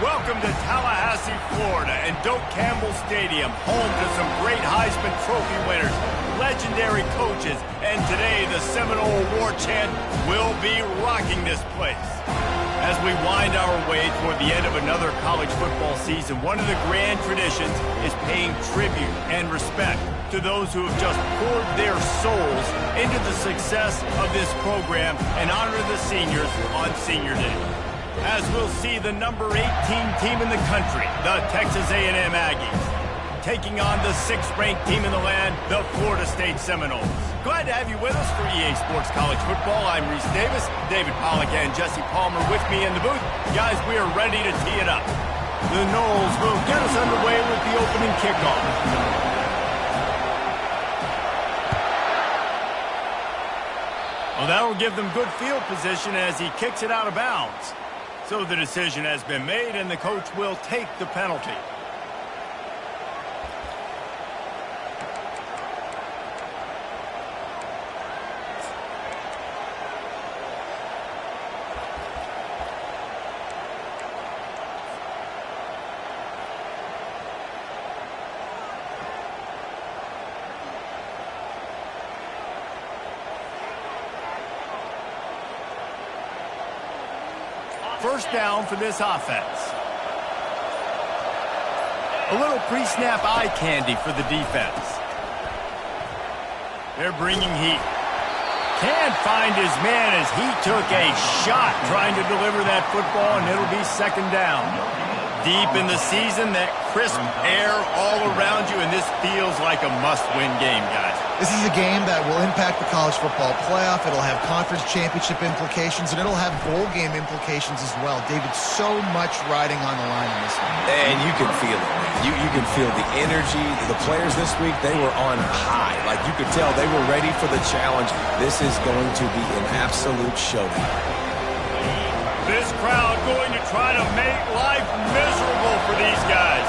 Welcome to Tallahassee, Florida, and Doak Campbell Stadium, home to some great Heisman Trophy winners, legendary coaches, and today the Seminole War Chant will be rocking this place. As we wind our way toward the end of another college football season, one of the grand traditions is paying tribute and respect to those who have just poured their souls into the success of this program and honor the seniors on Senior Day. As we'll see the number 18 team in the country, the Texas A&M Aggies, taking on the 6th-ranked team in the land, the Florida State Seminoles. Glad to have you with us for EA Sports College Football. I'm Reese Davis, David Pollack and Jesse Palmer with me in the booth. Guys, we are ready to tee it up. The Noles will get us underway with the opening kickoff. Well, that'll give them good field position as he kicks it out of bounds. So the decision has been made, and the coach will take the penalty. First down for this offense. A little pre-snap eye candy for the defense. They're bringing heat. Can't find his man as he took a shot trying to deliver that football, and it'll be second down. Deep in the season, that crisp air all around you, and this feels like a must-win game, guys. This is a game that will impact the college football playoff. It'll have conference championship implications, and it'll have bowl game implications as well. David, so much riding on the line in this one. And you can feel it, man. You can feel the energy. The players this week, they were on high. Like, you could tell they were ready for the challenge. This is going to be an absolute showdown. This crowd going to try to make life miserable for these guys.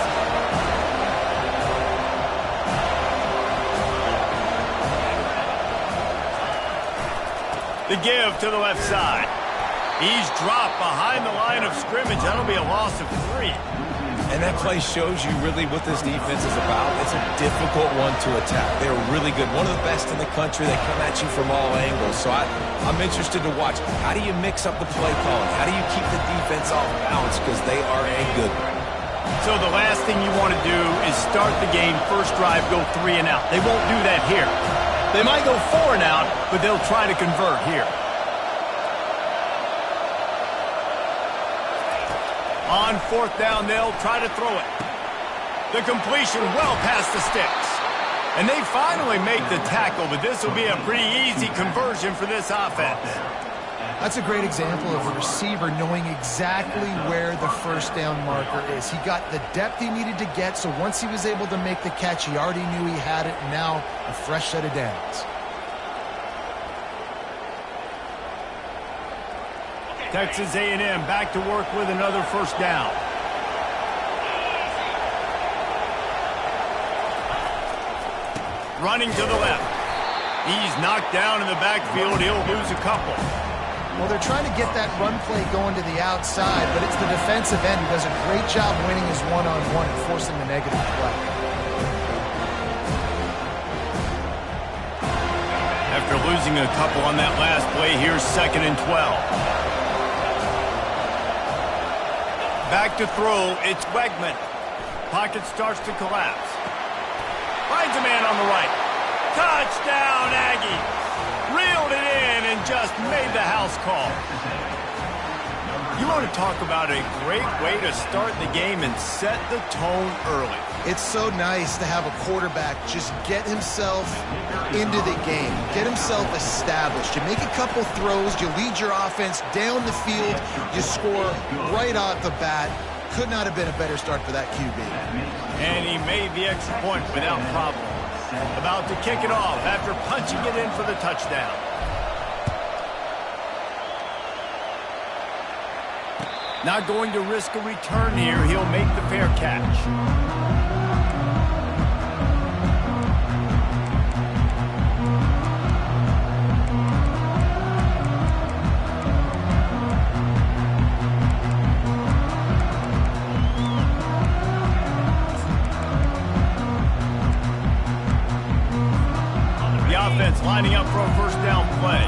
The give to the left side. He's dropped behind the line of scrimmage. That'll be a loss of 3. And that play shows you really what this defense is about. It's a difficult one to attack. They're really good. One of the best in the country. They come at you from all angles. So I'm interested to watch. How do you mix up the play calling? How do you keep the defense off balance? Because they are a good one. So the last thing you want to do is start the game, first drive, go 3 and out. They won't do that here. They might go 4 and out, but they'll try to convert here. On 4th down, they'll try to throw it. The completion well past the sticks. And they finally make the tackle, but this will be a pretty easy conversion for this offense. That's a great example of a receiver knowing exactly where the first down marker is. He got the depth he needed to get, so once he was able to make the catch, he already knew he had it, and now a fresh set of downs. Texas A&M back to work with another first down. Running to the left. He's knocked down in the backfield. He'll lose a couple. Well, they're trying to get that run play going to the outside, but it's the defensive end who does a great job winning his one-on-one and forcing the negative play. After losing a couple on that last play, here's 2nd and 12. Back to throw, it's Wegman. Pocket starts to collapse. Finds a man on the right. Touchdown, Aggies! Reeled it in and just made the house call. You want to talk about a great way to start the game and set the tone early. It's so nice to have a quarterback just get himself into the game, get himself established. You make a couple throws, you lead your offense down the field, you score right off the bat. Could not have been a better start for that QB. And he made the extra point without problem. About to kick it off after punching it in for the touchdown. Not going to risk a return here. He'll make the fair catch. defense lining up for a first down play.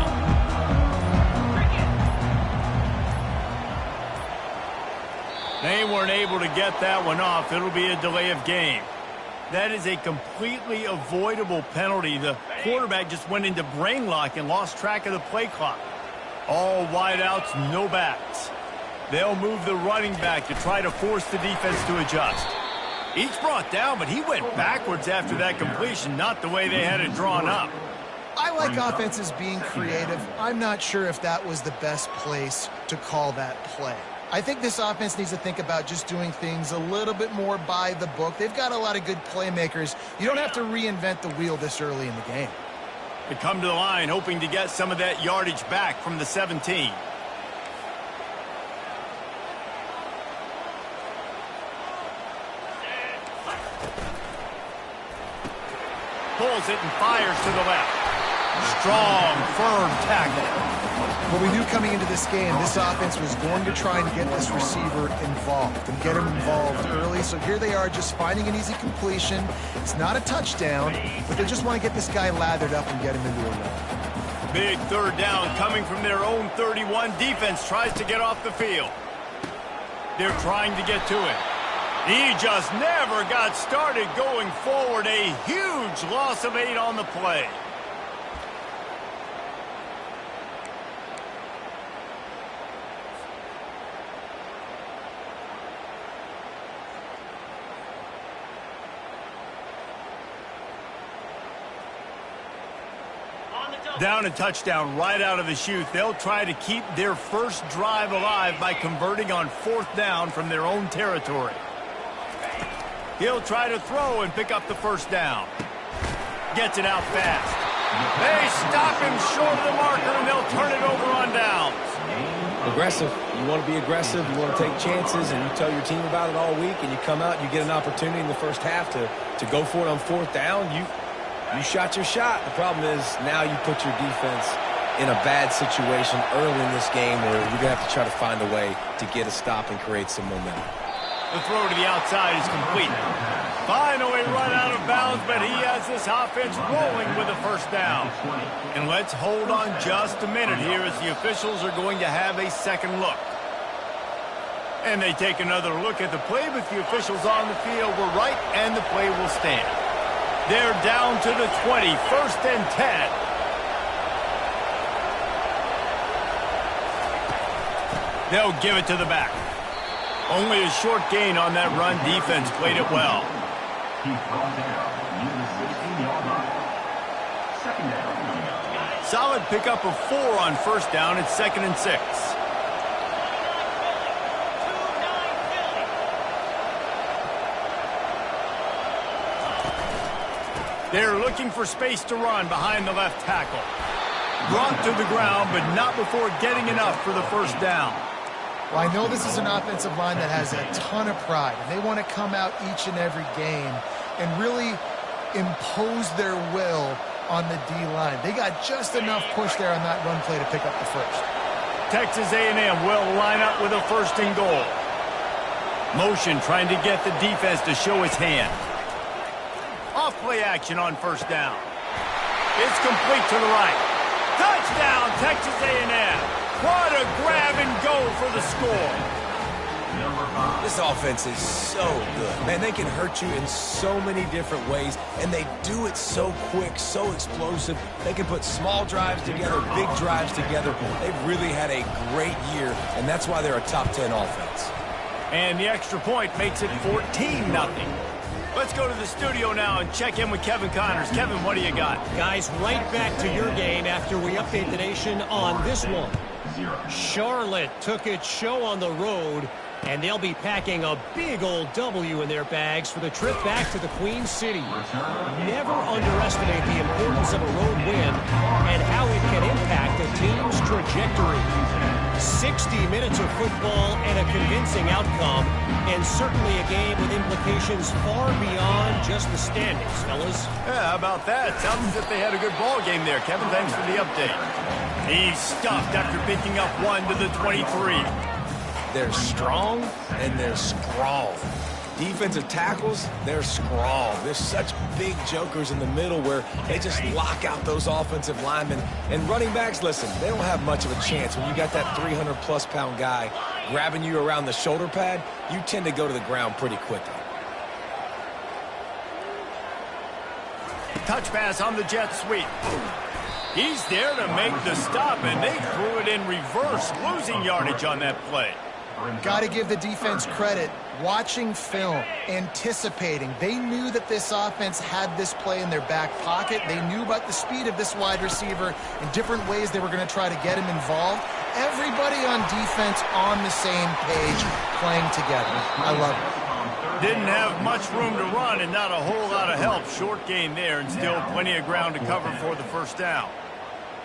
They weren't able to get that one off. It'll be a delay of game. That is a completely avoidable penalty. The quarterback just went into brain lock and lost track of the play clock. All wideouts, no backs. They'll move the running back to try to force the defense to adjust. Each brought down, but he went backwards after that completion, not the way they had it drawn up. I like offenses being creative. I'm not sure if that was the best place to call that play. I think this offense needs to think about just doing things a little bit more by the book. They've got a lot of good playmakers. You don't have to reinvent the wheel this early in the game. They come to the line hoping to get some of that yardage back from the 17. Pulls it and fires to the left. Strong, firm tackle. What we knew coming into this game, this offense was going to try and get this receiver involved and get him involved early. So here they are just finding an easy completion. It's not a touchdown, but they just want to get this guy lathered up and get him into a run. Big third down coming from their own 31. Defense tries to get off the field. They're trying to get to it. He just never got started going forward. A huge loss of 8 on the play. Down a touchdown right out of the chute. They'll try to keep their first drive alive by converting on 4th down from their own territory. He'll try to throw and pick up the first down. Gets it out fast. They stop him short of the marker, and they'll turn it over on downs. Aggressive. You want to be aggressive. You want to take chances, and you tell your team about it all week, and you come out and you get an opportunity in the first half to go for it on 4th down. You shot your shot. The problem is now you put your defense in a bad situation early in this game where you're going to have to try to find a way to get a stop and create some momentum. The throw to the outside is complete. Finally run out of bounds, but he has this offense rolling with a first down. And let's hold on just a minute here as the officials are going to have a second look. And they take another look at the play, but the officials on the field were right, and the play will stand. They're down to the 20, 1st and 10. They'll give it to the back. Only a short gain on that run. Defense played it well. Solid pickup of 4 on 1st down. It's 2nd and 6. They're looking for space to run behind the left tackle. Brought to the ground, but not before getting enough for the first down. Well, I know this is an offensive line that has a ton of pride, and they want to come out each and every game and really impose their will on the D-line. They got just enough push there on that run play to pick up the first. Texas A&M will line up with a 1st and goal. Motion trying to get the defense to show its hand. Off play action on 1st down. It's complete to the right. Touchdown, Texas A&M. What a grab and go for the score. This offense is so good. Man, they can hurt you in so many different ways, and they do it so quick, so explosive. They can put small drives together, big drives together. They've really had a great year, and that's why they're a top 10 offense. And the extra point makes it 14-0. Let's go to the studio now and check in with Kevin Connors. Kevin, what do you got? Guys, right back to your game after we update the nation on this one. Charlotte took its show on the road, and they'll be packing a big old W in their bags for the trip back to the Queen City. Never underestimate the importance of a road win and how it can impact a team's trajectory. 60 minutes of football and a convincing outcome, and certainly a game with implications far beyond just the standings, fellas. Yeah, how about that? Sounds as if they had a good ball game there. Kevin, thanks for the update. He's stuffed after picking up 1 to the 23. They're strong and they're strong. Defensive tackles, they're scrawled. There's such big jokers in the middle where they just lock out those offensive linemen. And running backs, listen, they don't have much of a chance. When you got that 300-plus pound guy grabbing you around the shoulder pad, you tend to go to the ground pretty quickly. Touch pass on the jet sweep. He's there to make the stop, and they threw it in reverse, losing yardage on that play. Got to give the defense credit. Watching film, anticipating. They knew that this offense had this play in their back pocket. They knew about the speed of this wide receiver and different ways they were going to try to get him involved. Everybody on defense on the same page, playing together. I love it. Didn't have much room to run and not a whole lot of help. Short gain there and still plenty of ground to cover for the first down.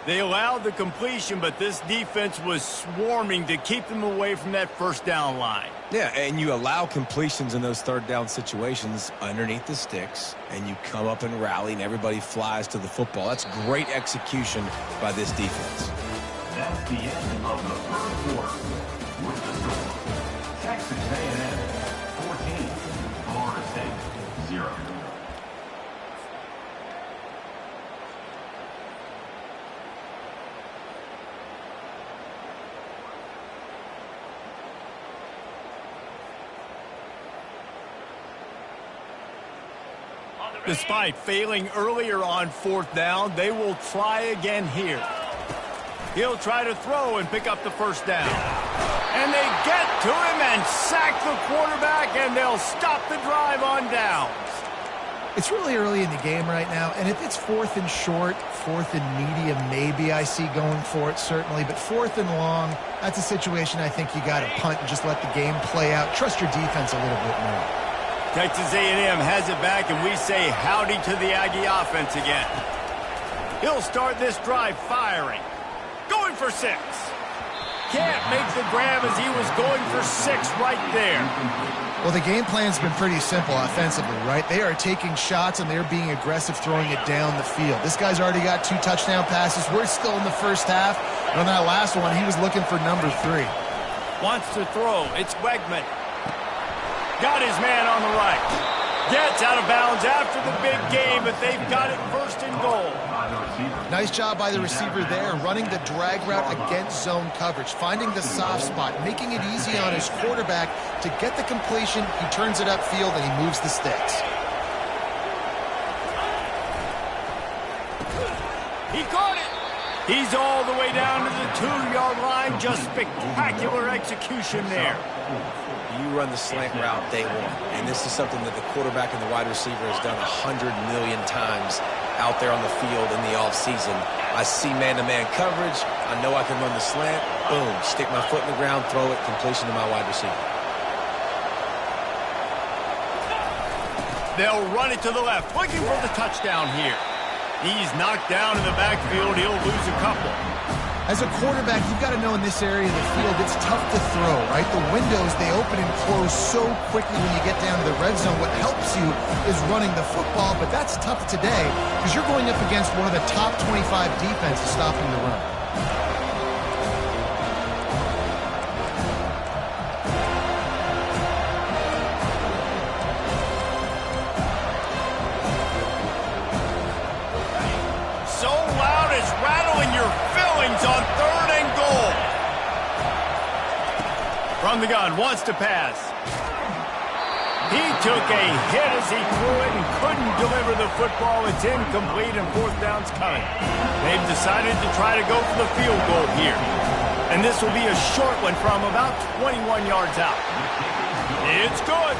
They allowed the completion, but this defense was swarming to keep them away from that first down line. Yeah, and you allow completions in those third down situations underneath the sticks, and you come up and rally, and everybody flies to the football. That's great execution by this defense. That's the end of the third quarter. With the score, Texas A&M 14, Florida State 0. Despite failing earlier on fourth down, they will try again here. He'll try to throw and pick up the first down. And they get to him and sack the quarterback, and they'll stop the drive on downs. It's really early in the game right now, and if it's fourth and short, fourth and medium, maybe I see going for it, certainly. But fourth and long, that's a situation I think you got to punt and just let the game play out. Trust your defense a little bit more. Texas A&M has it back, and we say howdy to the Aggie offense again. He'll start this drive firing. Going for 6. Can't make the grab as he was going for 6 right there. Well, the game plan's been pretty simple offensively, right? They are taking shots, and they're being aggressive throwing it down the field. This guy's already got 2 touchdown passes. We're still in the first half. And on that last one, he was looking for number 3. Wants to throw. It's Wegman. Got his man on the right. Gets out of bounds after the big game, but they've got it first and goal. Nice job by the receiver there, running the drag route against zone coverage, finding the soft spot, making it easy on his quarterback to get the completion. He turns it upfield, and he moves the sticks. He caught it. He's all the way down to the 2-yard line. Just spectacular execution there. You run the slant route day one, and this is something that the quarterback and the wide receiver has done 100 million times out there on the field in the offseason. I see man-to-man coverage. I know I can run the slant. Boom, stick my foot in the ground, throw it, completion to my wide receiver. They'll run it to the left, looking for the touchdown here. He's knocked down in the backfield. He'll lose a couple. As a quarterback, you've got to know in this area of the field, it's tough to throw, right? The windows, they open and close so quickly when you get down to the red zone. What helps you is running the football, but that's tough today because you're going up against one of the top 25 defenses stopping the run. So loud it's rattling your fillings on 3rd and goal. From the gun, wants to pass. He took a hit as he threw it and couldn't deliver the football. It's incomplete and 4th down's coming. They've decided to try to go for the field goal here. And this will be a short one from about 21 yards out. It's good.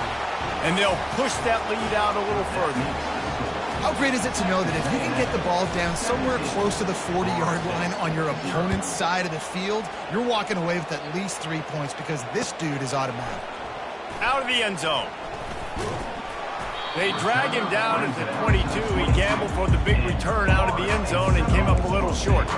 And they'll push that lead out a little further. How great is it to know that if you can get the ball down somewhere close to the 40-yard line on your opponent's side of the field, you're walking away with at least 3 points because this dude is automatic. Out of the end zone. They drag him down at the 22. He gambled for the big return out of the end zone and came up a little short.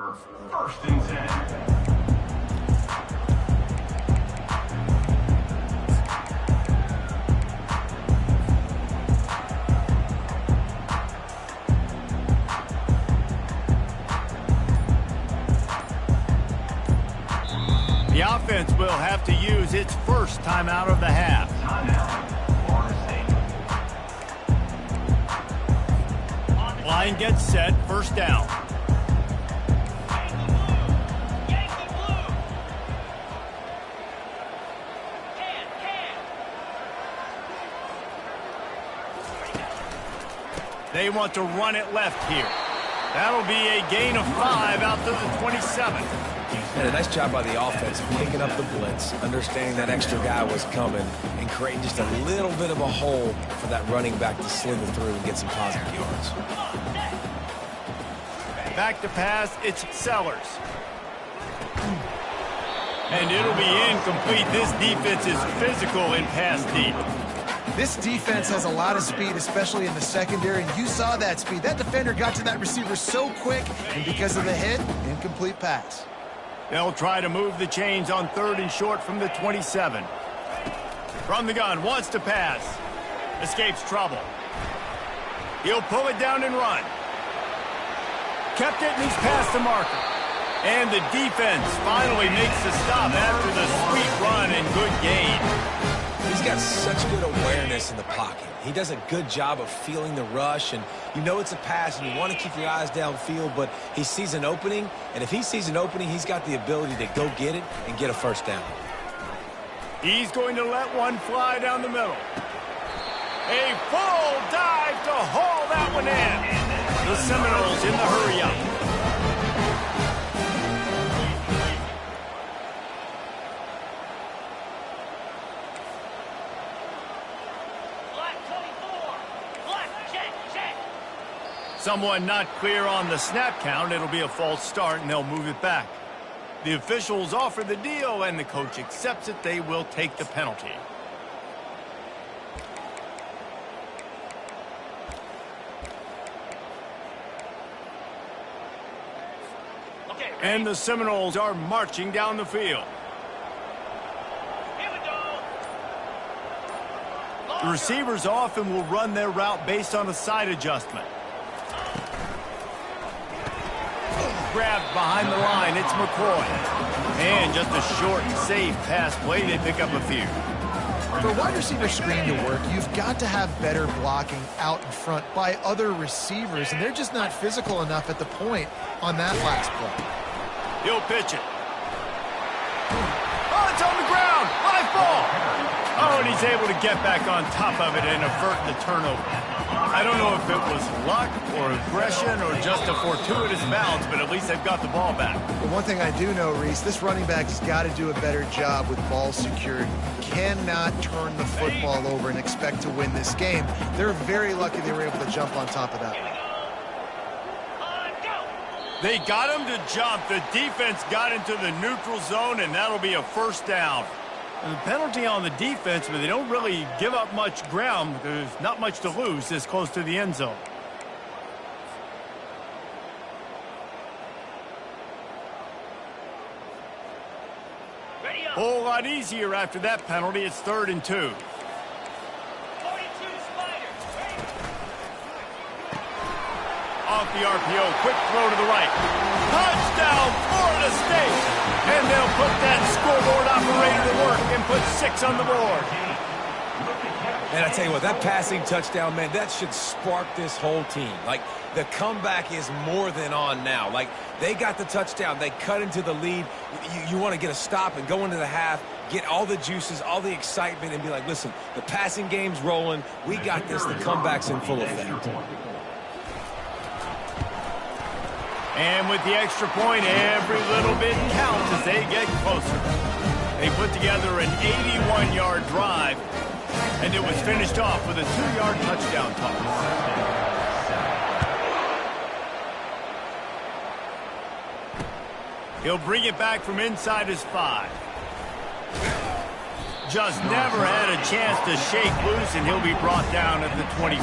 for 1st and 10. The offense will have to use its first timeout of the half. Timeout, Florida State. Line gets set, first down. They want to run it left here. That'll be a gain of 5 out to the 27. And a nice job by the offense picking up the blitz, understanding that extra guy was coming, and creating just a little bit of a hole for that running back to slither through and get some positive yards. Back to pass, it's Sellers. And it'll be incomplete. This defense is physical in pass deep. This defense has a lot of speed, especially in the secondary, and you saw that speed. That defender got to that receiver so quick, and because of the hit, incomplete pass. They'll try to move the chains on 3rd and short from the 27. From the gun, wants to pass. Escapes trouble. He'll pull it down and run. Kept it, and he's past the marker. And the defense finally makes the stop after the sweet run and good gain. He's got such good awareness in the pocket. He does a good job of feeling the rush, and you know it's a pass, and you want to keep your eyes downfield, but he sees an opening, and if he sees an opening, he's got the ability to go get it and get a first down. He's going to let one fly down the middle. A full dive to haul that one in. The Seminoles in the hurry-up. Someone not clear on the snap count. It'll be a false start, and they'll move it back. The officials offer the deal, and the coach accepts it. They will take the penalty. And the Seminoles are marching down the field. The receivers often will run their route based on a side adjustment. Grabbed behind the line, it's McCoy. And just a short and safe pass play, they pick up a few. For a wide receiver screen to work, you've got to have better blocking out in front by other receivers, and they're just not physical enough at the point on that last play. He'll pitch it. Oh, it's on the ground. Live ball. Oh, and he's able to get back on top of it and avert the turnover. I don't know if it was luck or aggression or just a fortuitous bounce, but at least they've got the ball back. But one thing I do know, Reese, this running back has got to do a better job with ball security. Cannot turn the football over and expect to win this game. They're very lucky they were able to jump on top of that. They got him to jump. The defense got into the neutral zone, and that'll be a first down. And the penalty on the defense, but they don't really give up much ground. There's not much to lose this close to the end zone. Whole lot easier after that penalty. It's 3rd and 2. Off the RPO, quick throw to the right. Touchdown, Florida State! And they'll put that scoreboard operator to work and put 6 on the board. And I tell you what, that passing touchdown, man, that should spark this whole team. Like, the comeback is more than on now. Like, they got the touchdown. They cut into the lead. You want to get a stop and go into the half, get all the juices, all the excitement, and be like, listen, the passing game's rolling. We got this. The comeback's in full effect. And with the extra point, every little bit counts as they get closer. They put together an 81-yard drive, and it was finished off with a 2-yard touchdown toss. He'll bring it back from inside his 5. Just never had a chance to shake loose, and he'll be brought down at the 24.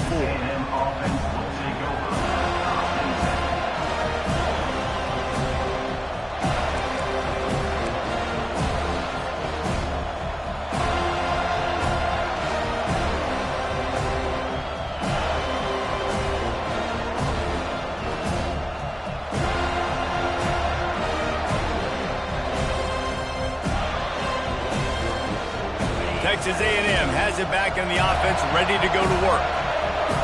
Texas A&M has it back in the offense, ready to go to work.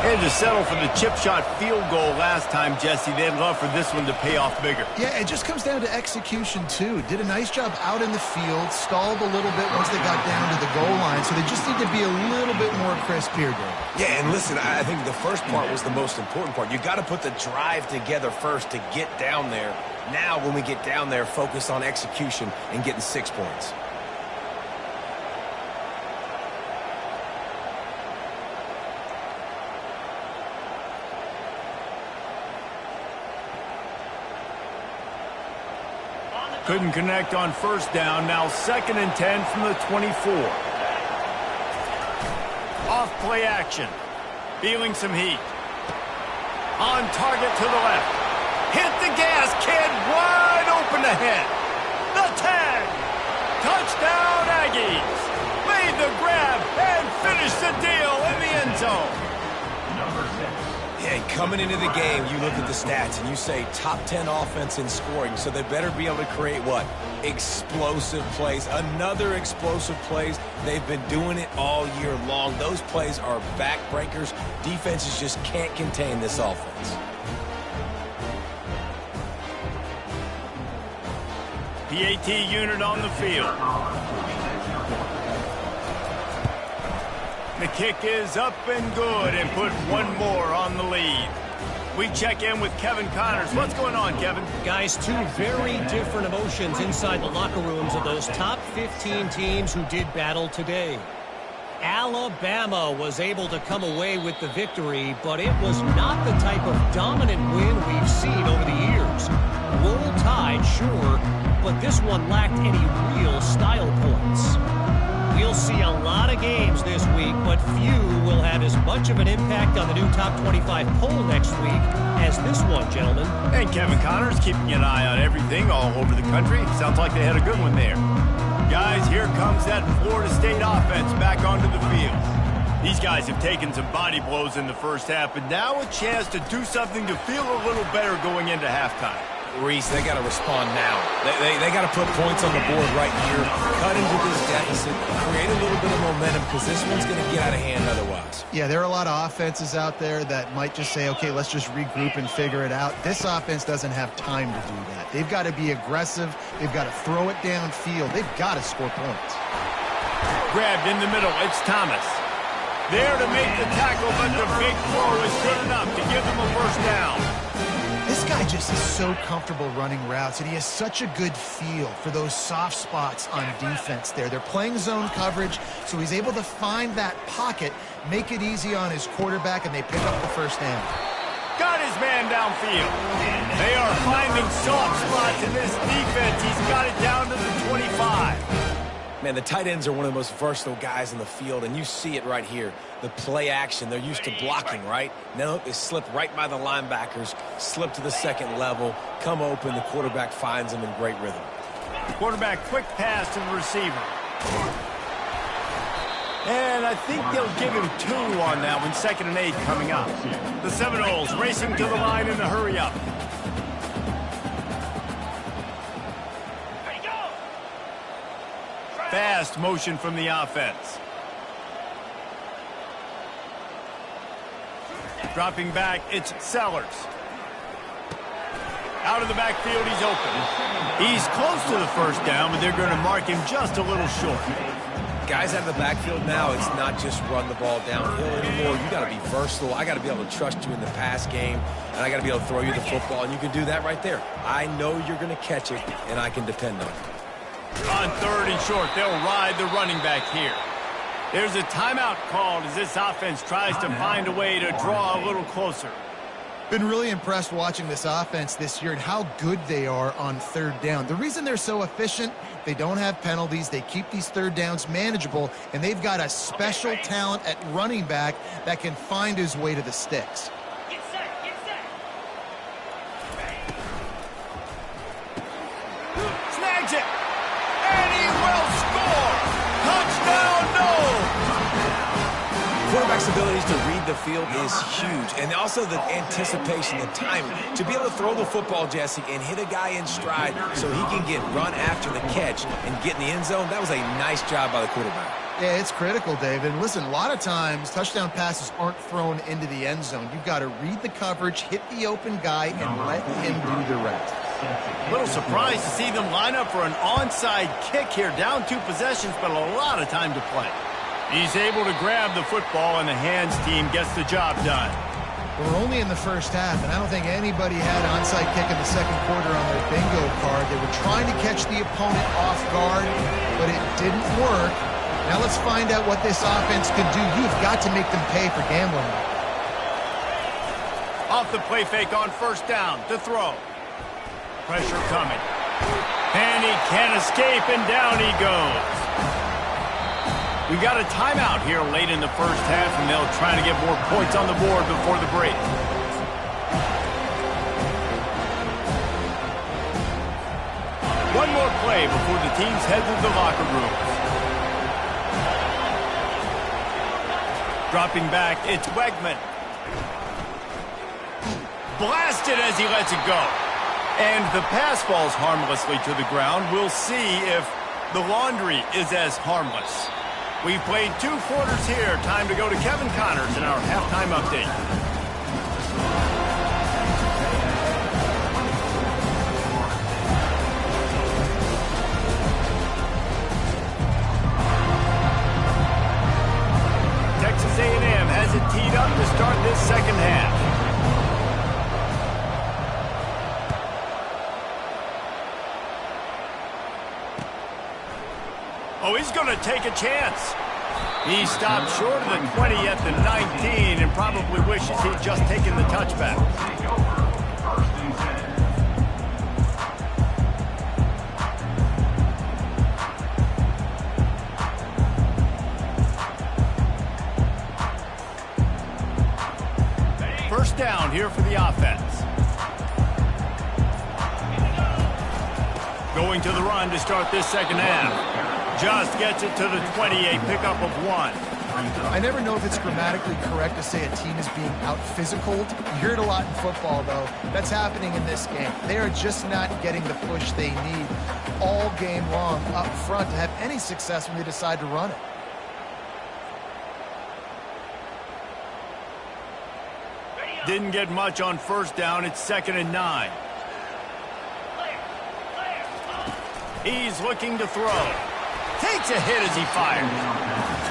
And to settle for the chip shot field goal last time, Jesse, they'd love for this one to pay off bigger. Yeah, it just comes down to execution, too. Did a nice job out in the field, stalled a little bit once they got down to the goal line, so they just need to be a little bit more crisp here, Dave. Yeah, and listen, I think the first part was the most important part. You got to put the drive together first to get down there. Now, when we get down there, focus on execution and getting 6 points. Couldn't connect on first down. Now 2nd and 10 from the 24. Off play action. Feeling some heat. On target to the left. Hit the gas, kid. Wide open ahead. The tag. Touchdown, Aggies. Made the grab and finished the deal in the end zone. Yeah, coming into the game, you look at the stats and you say top 10 offense in scoring, so they better be able to create what? Explosive plays. Another explosive plays. They've been doing it all year long. Those plays are backbreakers. Defenses just can't contain this offense. PAT unit on the field. The kick is up and good and put one more on the lead. We check in with Kevin Connors. What's going on, Kevin? Guys, two very different emotions inside the locker rooms of those top 15 teams who did battle today. Alabama was able to come away with the victory, but it was not the type of dominant win we've seen over the years. Roll Tide, sure, but this one lacked any real style points. We'll see a lot of games this week, but few will have as much of an impact on the new top 25 poll next week as this one, gentlemen. And Kevin Connors keeping an eye on everything all over the country. Sounds like they had a good one there. Guys, here comes that Florida State offense back onto the field. These guys have taken some body blows in the first half, but now a chance to do something to feel a little better going into halftime. Reese, they got to respond now. They got to put points on the board right here, cut into this deficit, create a little bit of momentum, because this one's going to get out of hand otherwise. Yeah, there are a lot of offenses out there that might just say, okay, let's just regroup and figure it out. This offense doesn't have time to do that. They've got to be aggressive. They've got to throw it downfield. They've got to score points. Grabbed in the middle. It's Thomas. There to make the tackle, but the big throw is good enough to give them a first down. This guy just is so comfortable running routes, and he has such a good feel for those soft spots on defense there. They're playing zone coverage, so he's able to find that pocket, make it easy on his quarterback, and they pick up the first down. Got his man downfield. They are finding soft spots in this defense. He's got it down to the 25. Man, the tight ends are one of the most versatile guys in the field, and you see it right here. The play action, they're used to blocking, right? No, they slip right by the linebackers, slip to the second level, come open, the quarterback finds them in great rhythm. Quarterback quick pass to the receiver. And I think they'll give him 2 on that one, 2nd and 8 coming up. The Seminoles racing to the line in a hurry up. Fast motion from the offense. Dropping back, it's Sellers. Out of the backfield, he's open. He's close to the first down, but they're going to mark him just a little short. Guys out of the backfield now, it's not just run the ball downhill anymore. You got to be versatile. I got to be able to trust you in the pass game, and I got to be able to throw you the football, and you can do that right there. I know you're going to catch it, and I can depend on it. On 3rd and short, they'll ride the running back here. There's a timeout called as this offense tries to find a way to draw a little closer. Been really impressed watching this offense this year and how good they are on 3rd down. The reason they're so efficient, they don't have penalties, they keep these 3rd downs manageable, and they've got a special talent at running back that can find his way to the sticks. Get set. Snags it, and he will score. Touchdown, no! Quarterback's abilities to read the field is huge, and also the anticipation, the timing. To be able to throw the football, Jesse, and hit a guy in stride so he can get run after the catch and get in the end zone, that was a nice job by the quarterback. Yeah, it's critical, David. And listen, a lot of times touchdown passes aren't thrown into the end zone. You've got to read the coverage, hit the open guy, and let him do the rest. A little surprised to see them line up for an onside kick here. Down 2 possessions, but a lot of time to play. He's able to grab the football, and the hands team gets the job done. We're only in the first half, and I don't think anybody had an onside kick in the second quarter on their bingo card. They were trying to catch the opponent off guard, but it didn't work. Now let's find out what this offense could do. You've got to make them pay for gambling. Off the play fake on first down to throw. Pressure coming. And he can't escape, and down he goes. We got a timeout here late in the first half, and they'll try to get more points on the board before the break. One more play before the teams head to the locker rooms. Dropping back, it's Wegman. Blasted as he lets it go. And the pass falls harmlessly to the ground. We'll see if the laundry is as harmless. We've played 2 quarters here. Time to go to Kevin Connors in our halftime update. Texas A&M has it teed up to start this second half. Oh, he's going to take a chance. He stopped short of the 20 at the 19 and probably wishes he'd just taken the touchback. First down here for the offense. Going to the run to start this second half. Just gets it to the 28, pickup of 1. I never know if it's grammatically correct to say a team is being out-physicaled. You hear it a lot in football, though. That's happening in this game. They are just not getting the push they need all game long up front to have any success when they decide to run it. Didn't get much on first down. It's 2nd and 9. He's looking to throw. Takes a hit as he fires.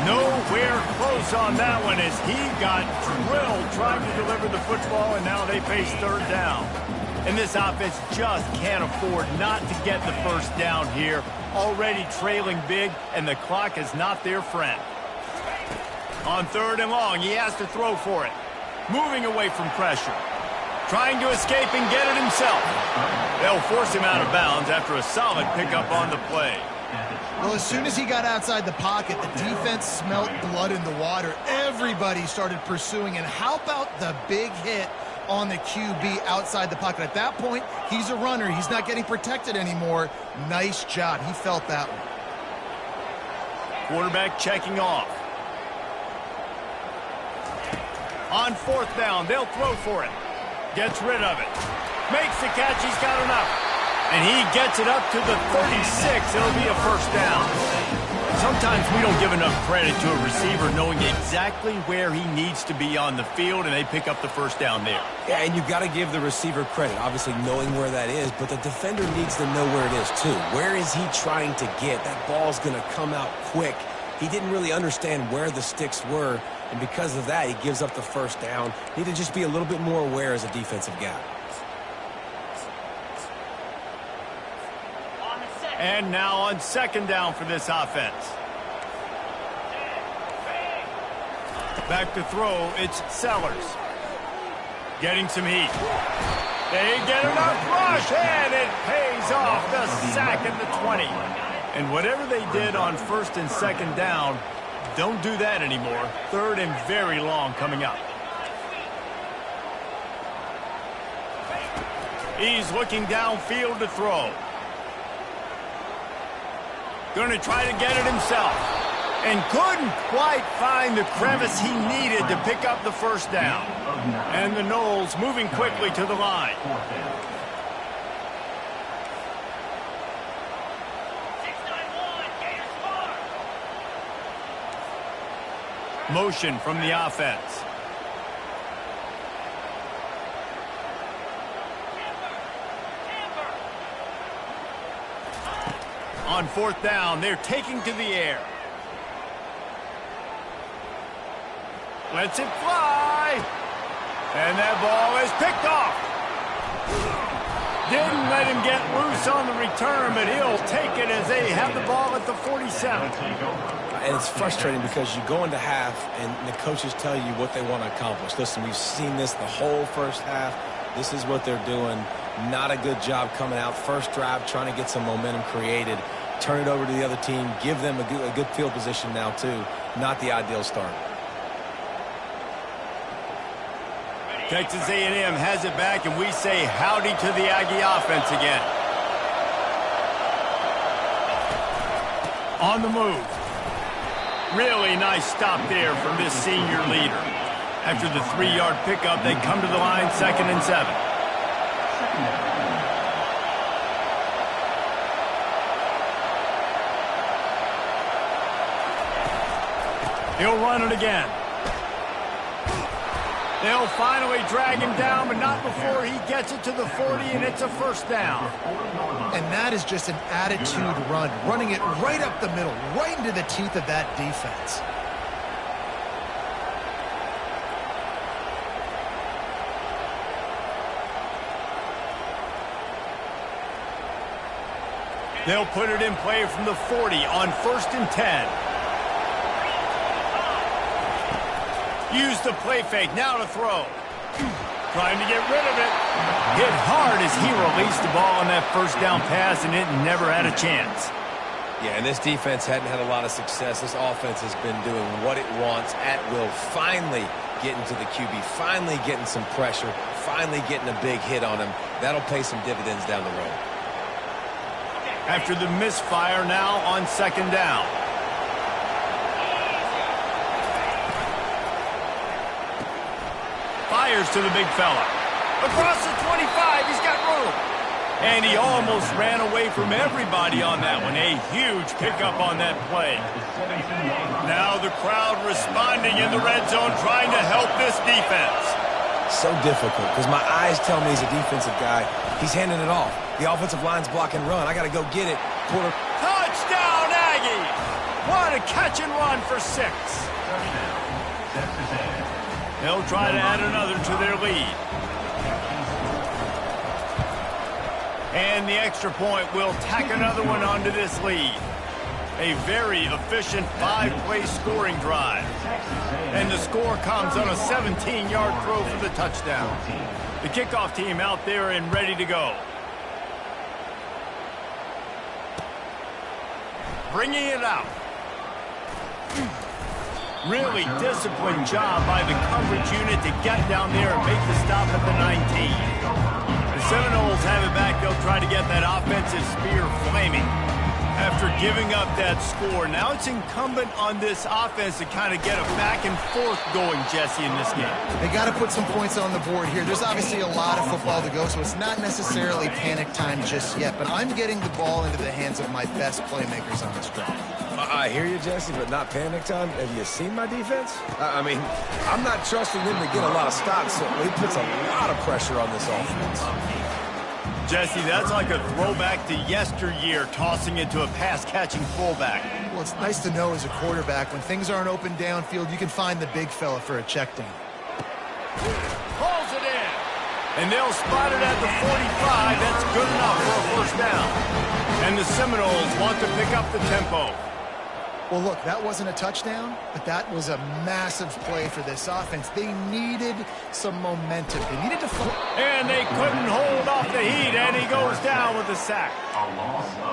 Nowhere close on that one as he got drilled trying to deliver the football, and now they face 3rd down. And this offense just can't afford not to get the first down here. Already trailing big, and the clock is not their friend. On 3rd and long, he has to throw for it. Moving away from pressure. Trying to escape and get it himself. They'll force him out of bounds after a solid pickup on the play. Well, as soon as he got outside the pocket, the defense smelled blood in the water. Everybody started pursuing. And how about the big hit on the QB outside the pocket? At that point, he's a runner. He's not getting protected anymore. Nice job. He felt that one. Quarterback checking off. On 4th down, they'll throw for it. Gets rid of it. Makes the catch. He's got enough. And he gets it up to the 36. It'll be a first down. Sometimes we don't give enough credit to a receiver knowing exactly where he needs to be on the field, and they pick up the first down there. Yeah, and you've got to give the receiver credit, obviously knowing where that is, but the defender needs to know where it is too. Where is he trying to get? That ball's going to come out quick. He didn't really understand where the sticks were, and because of that, he gives up the first down. Need to just be a little bit more aware as a defensive guy. And now on 2nd down for this offense. Back to throw, it's Sellers. Getting some heat. They get enough rush, and it pays off. The sack at the 20. And whatever they did on 1st and 2nd down, don't do that anymore. 3rd and very long coming up. He's looking downfield to throw. Going to try to get it himself. And couldn't quite find the crevice he needed to pick up the first down. And the Noles moving quickly to the line. Motion from the offense. On fourth down, they're taking to the air. Lets it fly. And that ball is picked off. Didn't let him get loose on the return, but he'll take it as they have the ball at the 47. And it's frustrating because you go into half and the coaches tell you what they want to accomplish. Listen, we've seen this the whole first half. This is what they're doing. Not a good job coming out. First drive, trying to get some momentum created. Turn it over to the other team. Give them a good field position now, too. Not the ideal start. Texas A&M has it back, and we say howdy to the Aggie offense again. On the move. Really nice stop there from this senior leader. After the 3-yard pickup, they come to the line, 2nd and 7. He'll run it again. They'll finally drag him down, but not before he gets it to the 40, and it's a first down. And that is just an attitude run, running it right up the middle, right into the teeth of that defense. They'll put it in play from the 40 on 1st and 10. Use the play fake, now to throw. Trying to get rid of it. Hit hard as he released the ball on that first down pass, and it never had a chance. Yeah, and this defense hadn't had a lot of success. This offense has been doing what it wants at will. Finally getting to the QB, finally getting some pressure, finally getting a big hit on him. That'll pay some dividends down the road. After the misfire, now on 2nd down. Fires to the big fella. Across the 25, he's got room. And he almost ran away from everybody on that one. A huge pickup on that play. Now the crowd responding in the red zone, trying to help this defense. So difficult because my eyes tell me he's a defensive guy. He's handing it off. The offensive line's block and run. I got to go get it. Quarter. Touchdown, Aggie! What a catch and run for 6. They'll try to add another to their lead. And the extra point will tack another one onto this lead. A very efficient 5-play scoring drive. And the score comes on a 17-yard throw for the touchdown. The kickoff team out there and ready to go. Bringing it out. Really disciplined job by the coverage unit to get down there and make the stop at the 19. The Seminoles have it back. They'll try to get that offensive spear flaming. After giving up that score, now it's incumbent on this offense to kind of get a back and forth going, Jesse, in this game. They got to put some points on the board here. There's obviously a lot of football to go, so it's not necessarily panic time just yet, but I'm getting the ball into the hands of my best playmakers on this drive. I hear you, Jesse, but not panic time. Have you seen my defense? I mean, I'm not trusting them to get a lot of stops, so he puts a lot of pressure on this offense. Jesse, that's like a throwback to yesteryear, tossing it to a pass-catching fullback. Well, it's nice to know as a quarterback, when things aren't open downfield, you can find the big fella for a check down. Pulls it in. And they'll spot it at the 45. That's good enough for a first down. And the Seminoles want to pick up the tempo. Well, look, that wasn't a touchdown, but that was a massive play for this offense. They needed some momentum. They needed to... And they couldn't hold off the heat, and he goes down with a sack.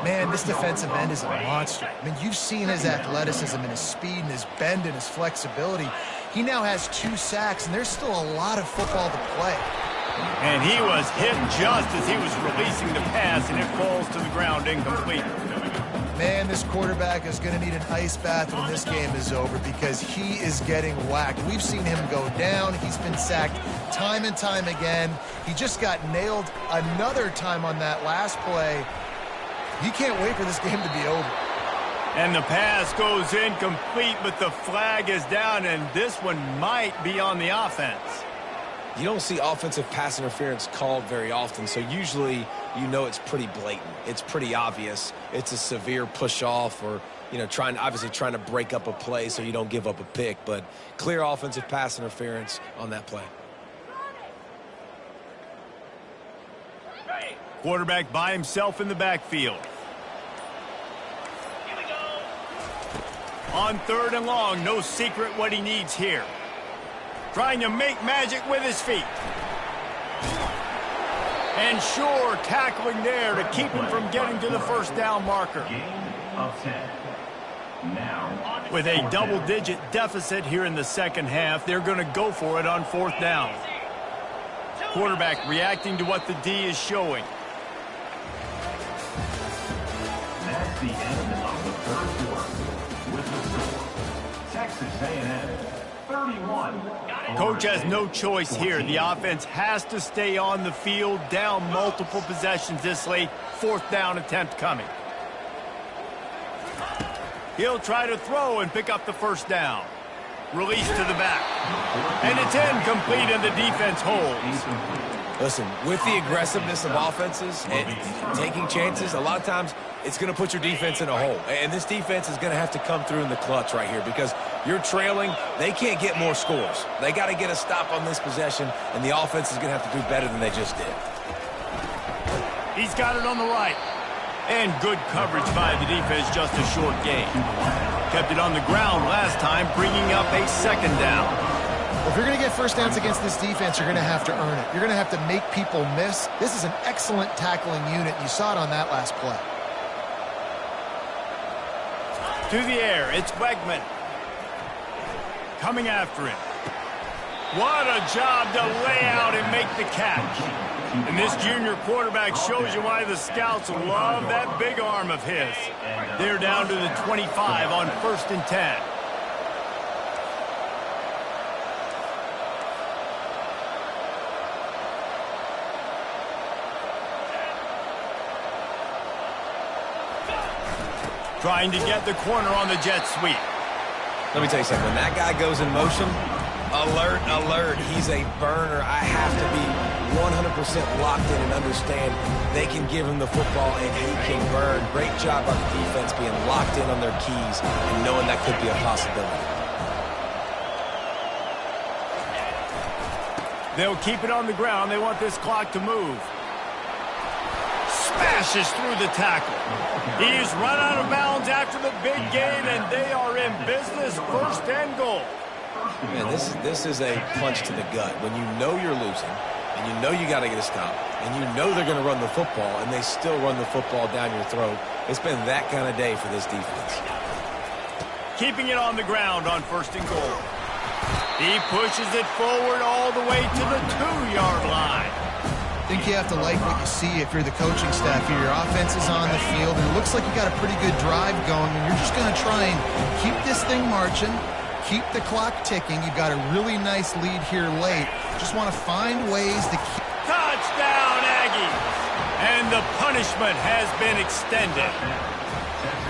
Man, this defensive end is a monster. I mean, you've seen his athleticism and his speed and his bend and his flexibility. He now has 2 sacks, and there's still a lot of football to play. And he was hit just as he was releasing the pass, and it falls to the ground incomplete. Man, this quarterback is going to need an ice bath when this game is over because he is getting whacked. We've seen him go down. He's been sacked time and time again. He just got nailed another time on that last play. He can't wait for this game to be over. And the pass goes incomplete, but the flag is down, and this one might be on the offense. You don't see offensive pass interference called very often, so usually you know it's pretty blatant. It's pretty obvious. It's a severe push-off or, you know, obviously trying to break up a play so you don't give up a pick, but clear offensive pass interference on that play. Quarterback by himself in the backfield. On 3rd and long, no secret what he needs here. Trying to make magic with his feet. And sure, tackling there to keep him from getting to the first down marker. With a double-digit deficit here in the second half, they're going to go for it on 4th down. Quarterback reacting to what the D is showing. That's the end of the 3rd quarter. With the score, Texas A&M 31. Coach has no choice here. The offense has to stay on the field, down multiple possessions this late. 4th down attempt coming. He'll try to throw and pick up the first down. Release to the back. And it's incomplete, and the defense holds. Listen, with the aggressiveness of offenses and taking chances, a lot of times it's going to put your defense in a hole. And this defense is going to have to come through in the clutch right here because you're trailing. They can't get more scores. They got to get a stop on this possession, and the offense is going to have to do better than they just did. He's got it on the right. And good coverage by the defense, just a short gain. Kept it on the ground last time, bringing up a 2nd down. If you're going to get first downs against this defense, you're going to have to earn it. You're going to have to make people miss. This is an excellent tackling unit. You saw it on that last play. To the air, it's Wegman. Coming after him. What a job to lay out and make the catch. And this junior quarterback shows you why the scouts love that big arm of his. They're down to the 25 on 1st and 10. Trying to get the corner on the jet sweep. Let me tell you something. When that guy goes in motion, alert, alert. He's a burner. I have to be 100% locked in and understand they can give him the football and he can burn. Great job by the defense being locked in on their keys and knowing that could be a possibility. They'll keep it on the ground. They want this clock to move. Smashes through the tackle. He's run out of bounds after the big gain, and they are in business. 1st and goal. Man, this is a punch to the gut. When you know you're losing, and you know you got to get a stop, and you know they're going to run the football, and they still run the football down your throat, it's been that kind of day for this defense. Keeping it on the ground on 1st and goal. He pushes it forward all the way to the 2-yard line. I think you have to like what you see if you're the coaching staff here. Your offense is on the field, and it looks like you got a pretty good drive going, and you're just going to try and keep this thing marching, keep the clock ticking. You've got a really nice lead here late. Just want to find ways to keep... Touchdown, Aggies! And the punishment has been extended.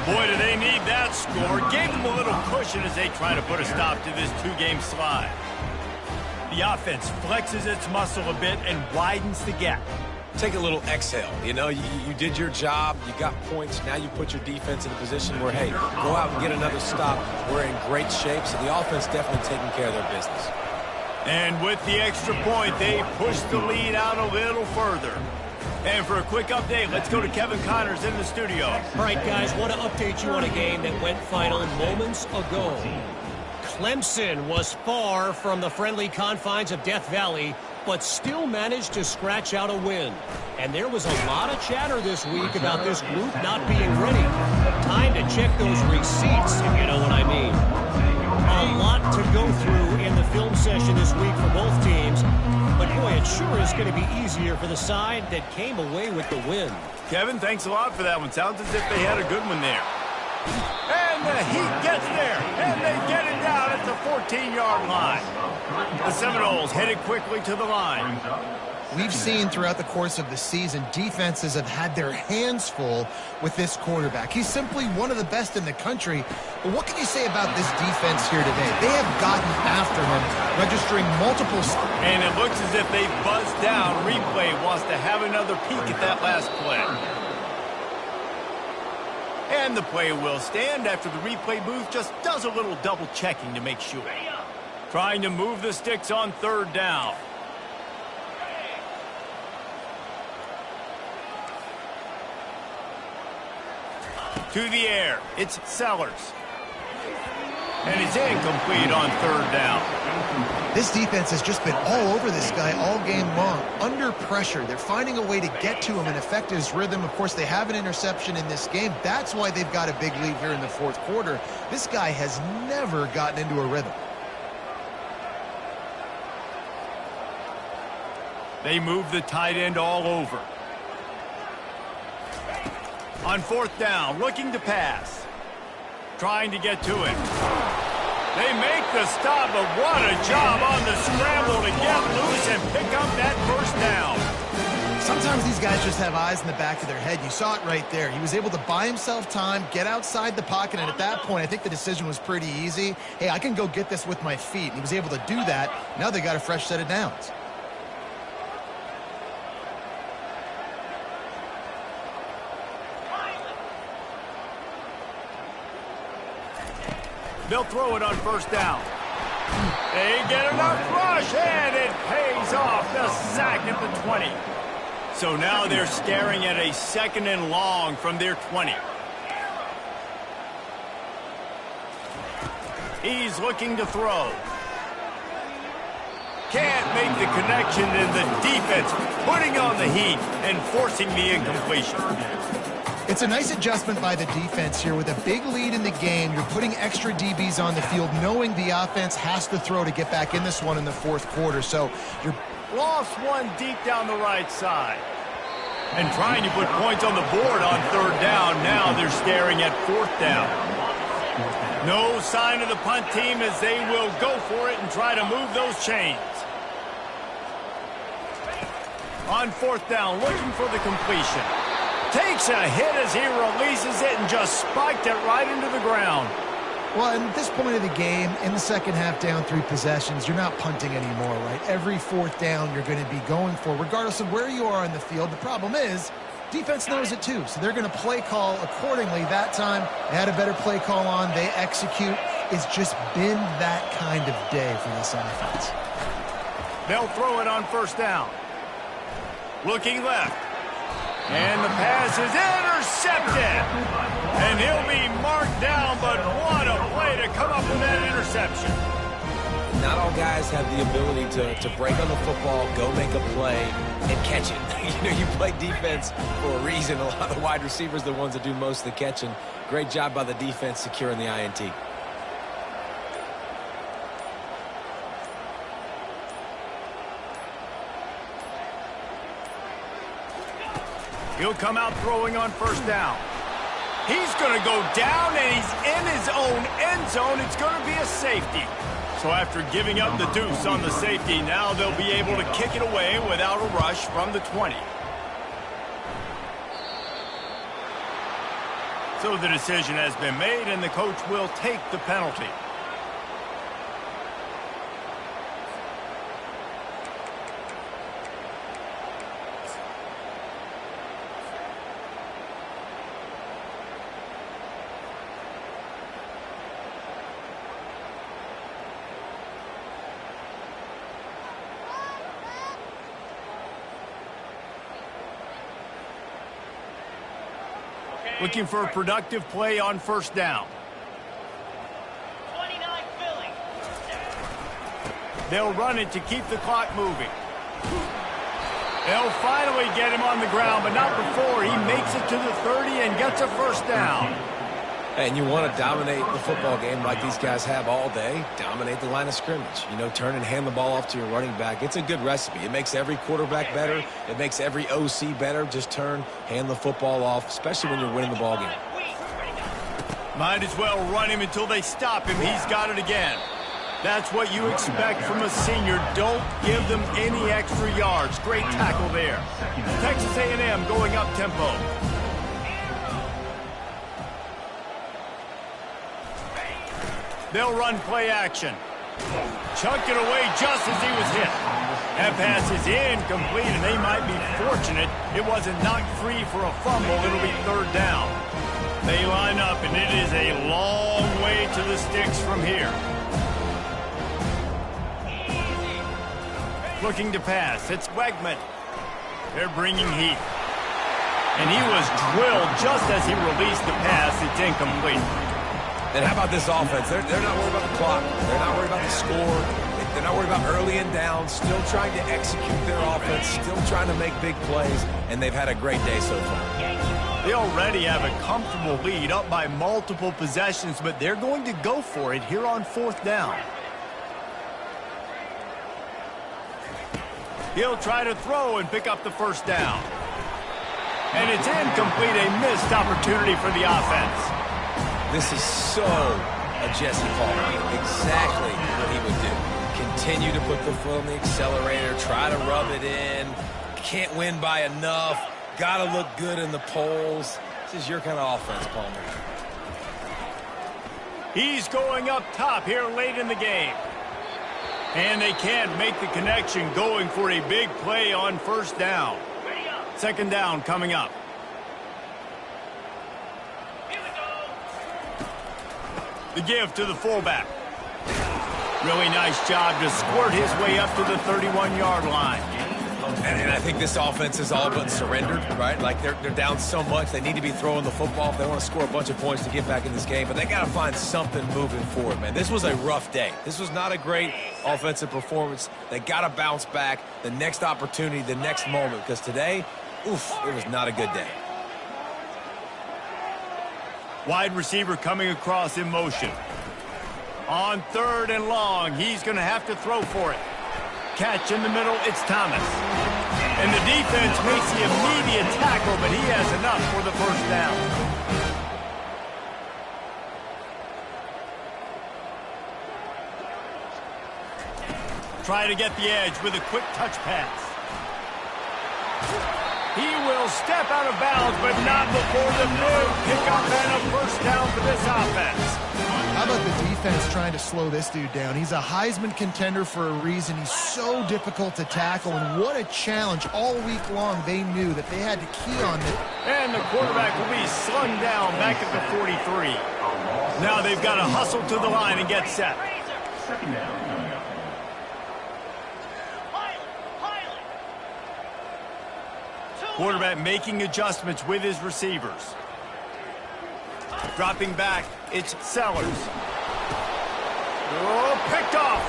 Boy, do they need that score. Gave them a little cushion as they try to put a stop to this 2-game slide. The offense flexes its muscle a bit and widens the gap. Take a little exhale. You know, you did your job. You got points. Now you put your defense in a position where, hey, go out and get another stop. We're in great shape, so the offense definitely taking care of their business. And with the extra point, they push the lead out a little further. And for a quick update, let's go to Kevin Connors in the studio. All right, guys, want to update you on a game that went final moments ago. Clemson was far from the friendly confines of Death Valley, but still managed to scratch out a win. And there was a lot of chatter this week about this group not being ready. Time to check those receipts, if you know what I mean. A lot to go through in the film session this week for both teams. But boy, it sure is going to be easier for the side that came away with the win. Kevin, thanks a lot for that one. Sounds as if they had a good one there. And the Heat gets there, and they get it down at the 14-yard line. The Seminoles headed quickly to the line. We've seen throughout the course of the season, defenses have had their hands full with this quarterback. He's simply one of the best in the country. But what can you say about this defense here today? They have gotten after him, registering multiple... And it looks as if they buzzed down. Replay wants to have another peek at that last play. And the play will stand after the replay booth just does a little double checking to make sure. Trying to move the sticks on third down. To the air, it's Sellers. And it's incomplete on third down. This defense has just been all over this guy all game long. Under pressure, they're finding a way to get to him and affect his rhythm. Of course, they have an interception in this game. That's why they've got a big lead here in the fourth quarter. This guy has never gotten into a rhythm. They move the tight end all over. On fourth down, looking to pass. Trying to get to it. They make the stop, but what a job on the scramble to get loose and pick up that first down. Sometimes these guys just have eyes in the back of their head. You saw it right there. He was able to buy himself time, get outside the pocket, and at that point, I think the decision was pretty easy. Hey, I can go get this with my feet. And he was able to do that. Now they got a fresh set of downs. They'll throw it on first down. They get enough rush, and it pays off. The sack at the 20. So now they're staring at a second and long from their 20. He's looking to throw. Can't make the connection, and the defense putting on the heat and forcing the incompletion. It's a nice adjustment by the defense here. With a big lead in the game, you're putting extra DBs on the field, knowing the offense has to throw to get back in this one in the fourth quarter. So you're lost one deep down the right side. And trying to put points on the board on third down. Now they're staring at fourth down. No sign of the punt team as they will go for it and try to move those chains. On fourth down, looking for the completion. Takes a hit as he releases it and just spiked it right into the ground. Well, at this point of the game, in the second half, down 3 possessions, you're not punting anymore, right? Every fourth down you're going to be going for, regardless of where you are on the field. The problem is, defense knows it too, so they're going to play call accordingly. That time, they had a better play call on. They execute. It's just been that kind of day for this offense. They'll throw it on first down. Looking left. And the pass is intercepted. And he'll be marked down, but what a play to come up with that interception. Not all guys have the ability to break on the football, go make a play, and catch it. You play defense for a reason. A lot of the wide receivers are the ones that do most of the catching. Great job by the defense securing the INT. He'll come out throwing on first down. He's going to go down, and he's in his own end zone. It's going to be a safety. So after giving up the deuce on the safety, now they'll be able to kick it away without a rush from the 20. So the decision has been made, and the coach will take the penalty. Looking for a productive play on first down. 29 Philly. They'll run it to keep the clock moving. They'll finally get him on the ground, but not before he makes it to the 30 and gets a first down. And you want to dominate the football game like these guys have all day. Dominate the line of scrimmage. Turn and hand the ball off to your running back. It's a good recipe. It makes every quarterback better. It makes every OC better. Just turn, hand the football off, especially when you're winning the ball game. Might as well run him until they stop him. He's got it again. That's what you expect from a senior. Don't give them any extra yards. Great tackle there. Texas A&M going up tempo. They'll run play action. Chunked it away just as he was hit. That pass is incomplete, and they might be fortunate it wasn't knocked free for a fumble. It'll be third down. They line up, and it is a long way to the sticks from here. Looking to pass. It's Wegman. They're bringing heat. And he was drilled just as he released the pass. It's incomplete. And how about this offense? They're not worried about the clock. They're not worried about the score. They're not worried about early and down. Still trying to execute their offense. Still trying to make big plays. And they've had a great day so far. They already have a comfortable lead, up by multiple possessions, but they're going to go for it here on fourth down. He'll try to throw and pick up the first down. And it's incomplete, a missed opportunity for the offense. This is so a Jesse Palmer. Exactly what he would do. Continue to put the foot on the accelerator, try to rub it in. Can't win by enough. Got to look good in the polls. This is your kind of offense, Palmer. He's going up top here late in the game. And they can't make the connection, going for a big play on first down. Second down coming up. The give to the fullback. Really nice job to squirt his way up to the 31-yard line. And I think this offense is all but surrendered, right? Like they're down so much, they need to be throwing the football if they want to score a bunch of points to get back in this game. But they got to find something moving forward, man. This was a rough day. This was not a great offensive performance. They got to bounce back the next opportunity, the next moment, because today, oof, it was not a good day. Wide receiver coming across in motion. On third and long, he's going to have to throw for it. Catch in the middle, it's Thomas. And the defense makes the immediate tackle, but he has enough for the first down. Try to get the edge with a quick touch pass. He will step out of bounds, but not before the big pickup and a first down for this offense. How about the defense trying to slow this dude down? He's a Heisman contender for a reason. He's so difficult to tackle, and what a challenge all week long. They knew that they had to key on it. And the quarterback will be slung down back at the 43. Now they've got to hustle to the line and get set. Second down coming up. Quarterback making adjustments with his receivers. Dropping back, it's Sellers. Oh, picked off.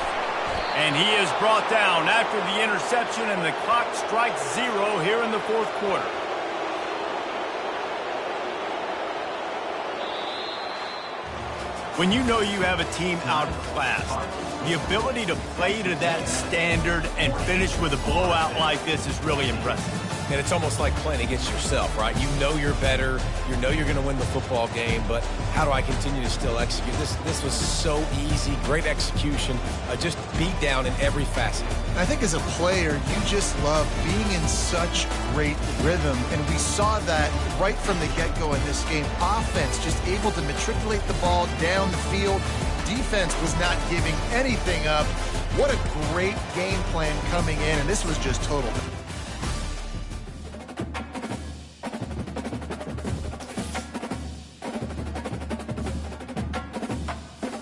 And he is brought down after the interception, and the clock strikes 0 here in the fourth quarter. When you know you have a team outclassed, the ability to play to that standard and finish with a blowout like this is really impressive. And it's almost like playing against yourself, right? You know you're better. You know you're going to win the football game, but how do I continue to still execute? This was so easy. Great execution. Just beat down in every facet. I think as a player, you just love being in such great rhythm, and we saw that right from the get-go in this game. Offense just able to matriculate the ball down the field. Defense was not giving anything up. What a great game plan coming in, and this was just total